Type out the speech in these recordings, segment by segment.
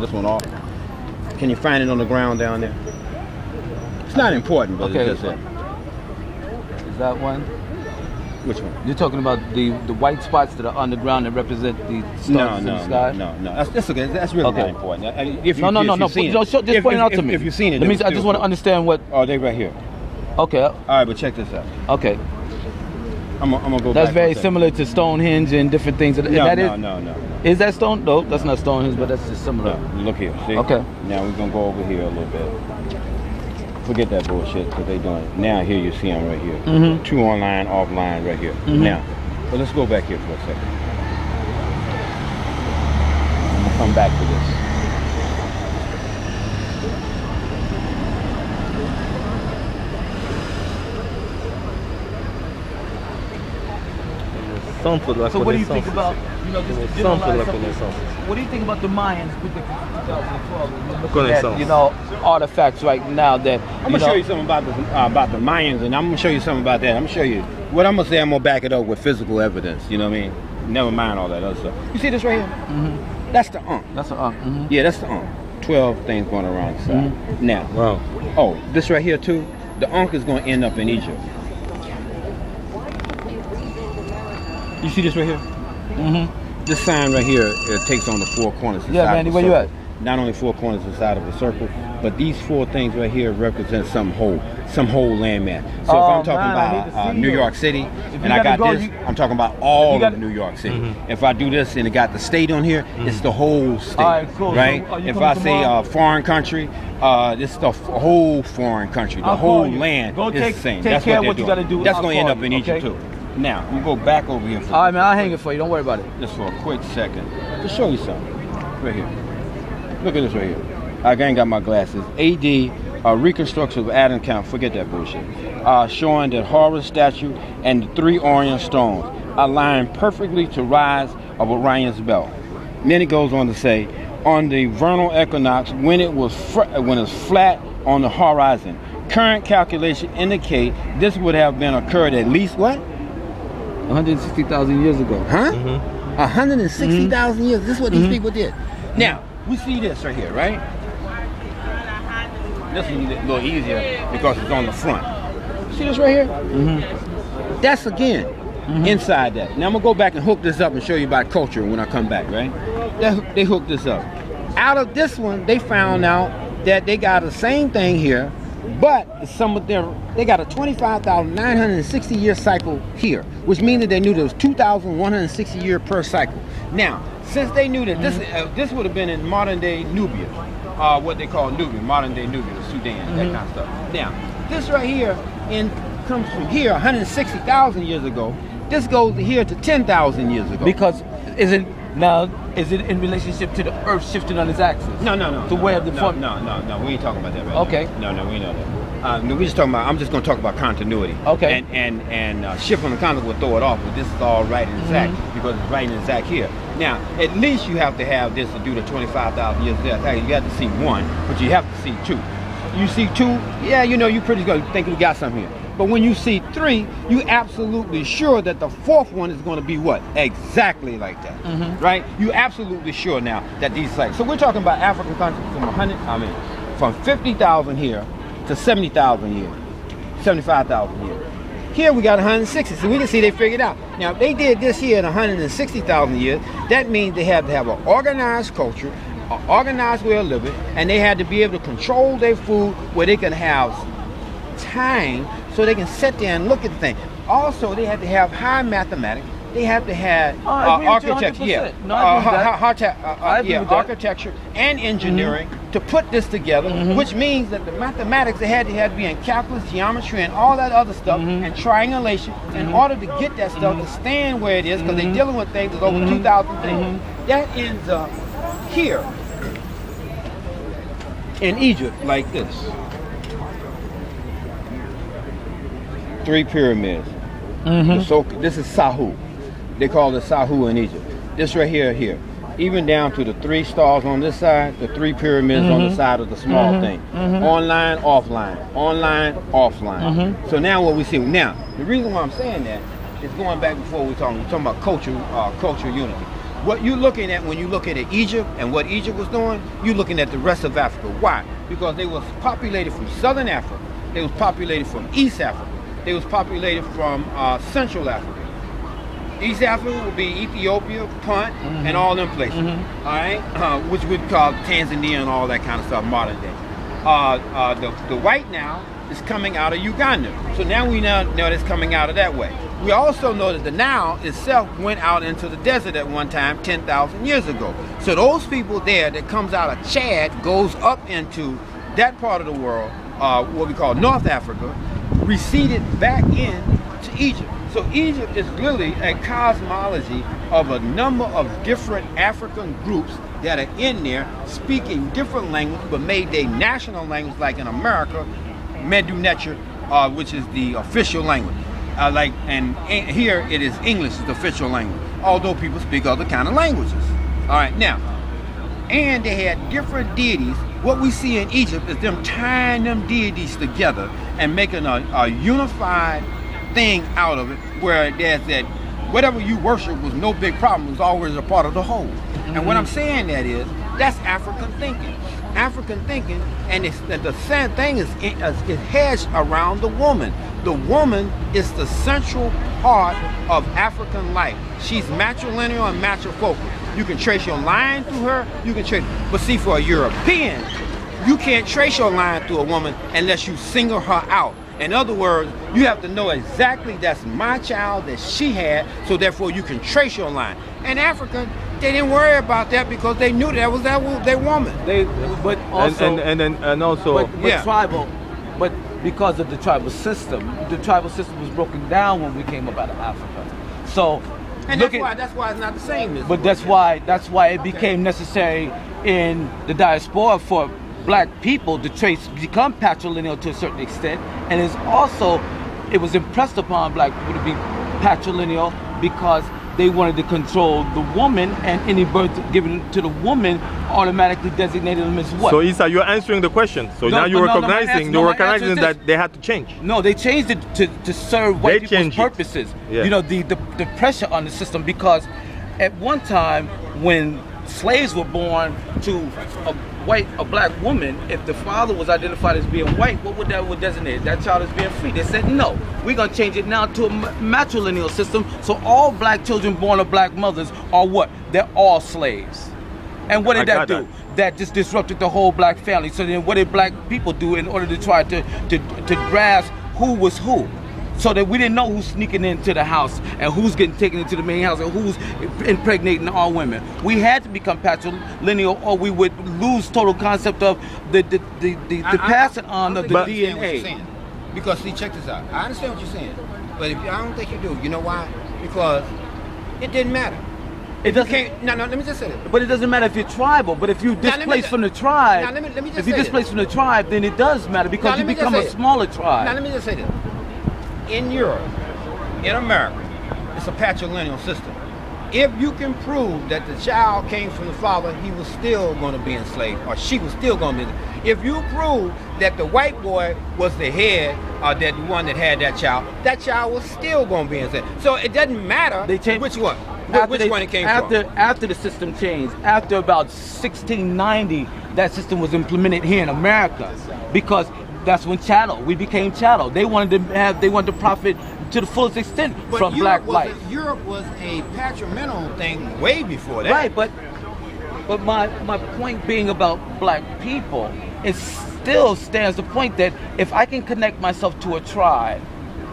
This one off. Can you find it on the ground down there? It's not important, but it's just that. Is that one? Which one? You're talking about the white spots that are on the ground that represent the stars in the sky? No. That's okay. That's really not important. If no. Just point it out to me. If you've seen it, I just want to understand what. Oh, they right here. Okay. All right, but check this out. Okay. I'm gonna go. That's very similar to Stonehenge and different things. No. Is that stone? No, that's not Stonehenge, but that's just similar. No, look here. See? Okay. Now we're gonna go over here a little bit. Forget that bullshit because they doing it. Now here you see them right here. Two online, offline right here. Now, but let's go back here for a second. I'm gonna come back to this. So what do you think about, what do you think about the Mayans with the 2012? Artifacts right now that I'm gonna show you something about the Mayans, and I'm gonna show you something about that. I'm gonna show you what I'm gonna say. I'm gonna back it up with physical evidence. You know what I mean? Never mind all that other stuff. You see this right here? That's the Ankh. That's the Ankh. Yeah, that's the Ankh. 12 things going around the side. Now, oh, this right here too. The Ankh is gonna end up in Egypt. You see this right here? This sign right here, it takes on the four corners. Yeah, Mandy, where you at? Not only four corners inside of a circle, but these four things right here represent some whole landmass. So if I'm talking about New York City, and I got this, I'm talking about all of New York City. If I do this and it got the state on here, it's the whole state, right? So if I say foreign country, this is the whole foreign country. The whole land is the same. That's what they're doing. That's going to end up in Egypt too. Now, I'm going to go back over here. All right, man, I'll hang it for you. Don't worry about it. Just for a quick second. To show you something. Right here. Look at this right here. I ain't got my glasses. AD, reconstruction of Adam count. Forget that bullshit. Showing that Horus statue and the three Orion stones align perfectly to rise of Orion's belt. Then it goes on to say, on the vernal equinox, when it's flat on the horizon, current calculation indicate this would have been occurred at least what? 160,000 years ago. Huh? 160,000 years. This is what these people did. Now, we see this right here, right? This is a little easier because it's on the front. See this right here? That's again inside that. Now I'm gonna go back and hook this up and show you about culture when I come back, right? They hooked this up. Out of this one, they found out that they got the same thing here, but some of them, they got a 25,960 year cycle here, which means that they knew there was 2,160 year per cycle. Now, since they knew that this would have been in modern day Nubia, what they call Nubia, modern day Nubia, Sudan, that kind of stuff. Now, this right here comes from here 160,000 years ago. This goes to here to 10,000 years ago. Because is it in relationship to the Earth shifting on its axis? No. The way of the front. No. We ain't talking about that right now. No, we ain't know that. No, we just talking about. I'm just going to talk about continuity. Okay. And shift on the continuity will throw it off, but this is all right and exact because it's right and exact here. Now, at least you have to have this to do the 25,000 years there. You got to see one, but you have to see two. You see two, yeah, you know, you pretty good think we got something here. But when you see three, you absolutely sure that the fourth one is going to be what? Exactly like that, right? You absolutely sure now that these sites. So we're talking about African countries from 50,000 here to 70,000 years, 75,000 years. Here we got 160, so we can see they figured out. Now, if they did this here in 160,000 years, that means they had to have an organized culture, an organized way of living, and they had to be able to control their food where they can have time so they can sit there and look at the thing. Also, they had to have high mathematics. They have to have architecture, architecture and engineering to put this together, which means that the mathematics they had to be in calculus, geometry, and all that other stuff, and triangulation in order to get that stuff to stand where it is, because they're dealing with things that's over 2,000 things. That ends up here in Egypt like this. 3 pyramids. This is Sahu. They call it Sahu in Egypt. This right here. Even down to the 3 stars on this side, the 3 pyramids on the side of the small thing. Online, offline. Online, offline. So now what we see, now, the reason why I'm saying that is going back before we're talking about culture unity. What you're looking at when you're looking at Egypt and what Egypt was doing, you're looking at the rest of Africa. Why? Because they was populated from Southern Africa. They was populated from East Africa. They was populated from Central Africa. East Africa would be Ethiopia, Punt, and all them places. All right, which we'd call Tanzania and all that kind of stuff modern day. The white now is coming out of Uganda. So now we know it's coming out of that way. We also know that the Nile itself went out into the desert at one time 10,000 years ago. So those people there that comes out of Chad goes up into that part of the world, what we call North Africa, receded back in to Egypt. So Egypt is literally a cosmology of a number of different African groups that are in there speaking different languages but made their national language, like in America, Medu Neter, which is the official language. And here it is English is the official language, although people speak other kind of languages. All right, now, and they had different deities. What we see in Egypt is them tying them deities together and making a unified thing out of it, where there's that whatever you worship was no big problem, it was always a part of the whole. And what I'm saying that is, that's African thinking. African thinking, and the same thing is hedged around the woman. The woman is the central part of African life. She's matrilineal and matrifocal. You can trace your line through her, you can trace, but see, for a European, you can't trace your line through a woman unless you single her out. In other words, you have to know exactly that's my child that she had, so therefore you can trace your line. And Africa, they didn't worry about that because they knew that was their woman. But tribal, but because of the tribal system was broken down when we came up out of Africa. So, and that's why it's not the same. But that's why it became necessary in the diaspora for black people to become patrilineal to a certain extent, and it was impressed upon black people to be patrilineal because they wanted to control the woman, and any birth given to the woman automatically designated them as what? So Issa, you're answering the question. So now you're recognizing that they had to change. No, they changed it to serve white people's purposes. Yeah. You know, the pressure on the system, because at one time when slaves were born to a black woman, if the father was identified as being white, what would that designate? That child as being free. They said, no, we're going to change it now to a matrilineal system, so all black children born of black mothers are what? They're all slaves. And what did that do? That just disrupted the whole black family. So then what did black people do in order to try to grasp who was who? So that we didn't know who's sneaking into the house and who's getting taken into the main house and who's impregnating all women. We had to become patrilineal, or we would lose total concept of the passing on of the DNA. Because see, check this out. I understand what you're saying, but I don't think you do. You know why? Because it didn't matter. It doesn't. No, let me just say that. But it doesn't matter if you're tribal. But if you displaced from the tribe, if you displaced from the tribe, then it does matter because you become a smaller tribe. Now let me just say this. In Europe, in America, it's a patrilineal system. If you can prove that the child came from the father, he was still going to be enslaved, or she was still going to be. If you prove that the white boy was the head, or that the one that had that child was still going to be enslaved. So it doesn't matter which one. Which one it came from. After the system changed, after about 1690, that system was implemented here in America, because that's when we became chattel. They wanted to profit to the fullest extent from black life. Europe was a patrilineal thing way before that. Right, but my point being about black people, it still stands the point that if I can connect myself to a tribe,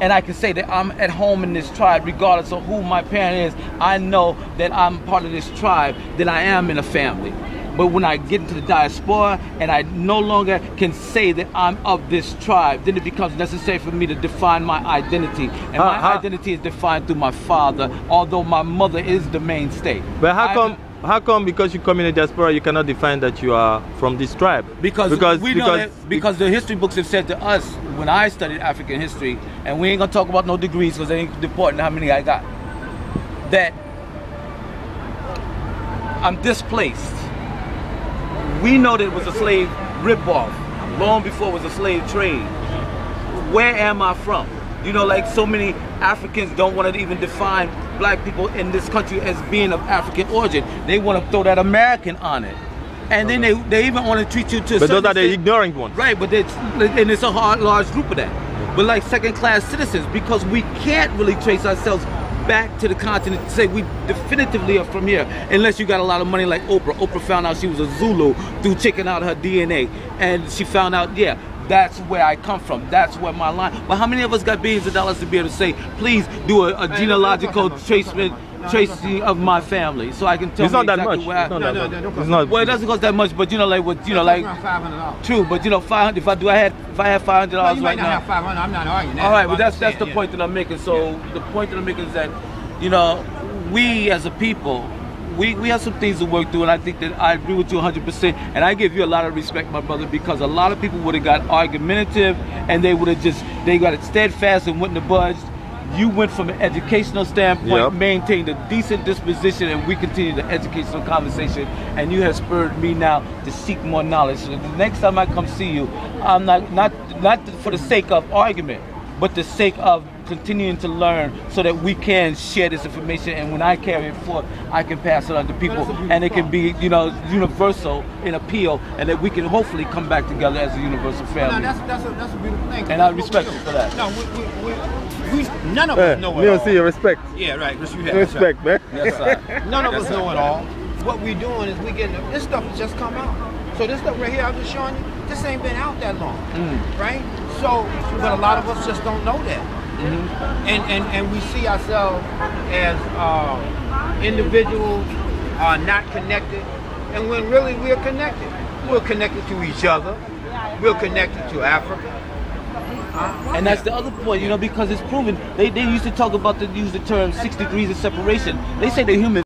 and I can say that I'm at home in this tribe regardless of who my parent is, I know that I'm part of this tribe, then I am in a family. But when I get into the diaspora and I no longer can say that I'm of this tribe, then it becomes necessary for me to define my identity. And my identity is defined through my father, although my mother is the mainstay. But how come because you come in the diaspora you cannot define that you are from this tribe? Because the history books have said to us, when I studied African history, and we ain't gonna talk about no degrees because it ain't important how many I got, that I'm displaced. We know that it was a slave rip-off long before it was a slave trade. Where am I from? You know, like so many Africans don't want to even define black people in this country as being of African origin. They want to throw that American on it. And then they even want to treat you to. But those are the ignorant ones. Right, but and it's a large group of that. But like second-class citizens, because we can't really trace ourselves back to the continent to say we definitively are from here, unless you got a lot of money like Oprah. Oprah found out she was a Zulu through checking out her DNA, and she found out, yeah, that's where I come from. That's where my line. Well, how many of us got billions of dollars to be able to say, please do a genealogical tracing of my family, so I can tell it's you not that exactly much. where It's not. Well, it doesn't cost that much, but you know, like what, you know, like $500. true, but you know, 500. If I had $500 No, you might right not now. have 500. I'm not arguing that. All right, but that's saying, the point that I'm making. So the point that I'm making is that, you know, we as a people, we have some things to work through, and I think that I agree with you 100%. And I give you a lot of respect, my brother, because a lot of people would have got argumentative, and they would have they got it steadfast and wouldn't have budged. You went from an educational standpoint, maintained a decent disposition, and we continue the educational conversation. And you have spurred me now to seek more knowledge. So the next time I come see you, I'm not for the sake of argument, but the sake of continuing to learn, so that we can share this information, and when I carry it forth, I can pass it on to people, and it can be, you know, universal in appeal, and that we can hopefully come back together as a universal family. No, that's a beautiful thing. And I respect you for that. No, we none of us know it all. See your respect. Yeah, right. But you have Respect, man. Yes, sir. None of us know it all. What we're doing is we getting this stuff has just come out. So this stuff right here I'm just showing you, this ain't been out that long, right? So, but a lot of us just don't know that. And we see ourselves as individuals not connected, and when really we're connected. We're connected to each other. We're connected to Africa. And that's the other point, you know, because it's proven. They used to talk about use the term 6 degrees of separation. They say the human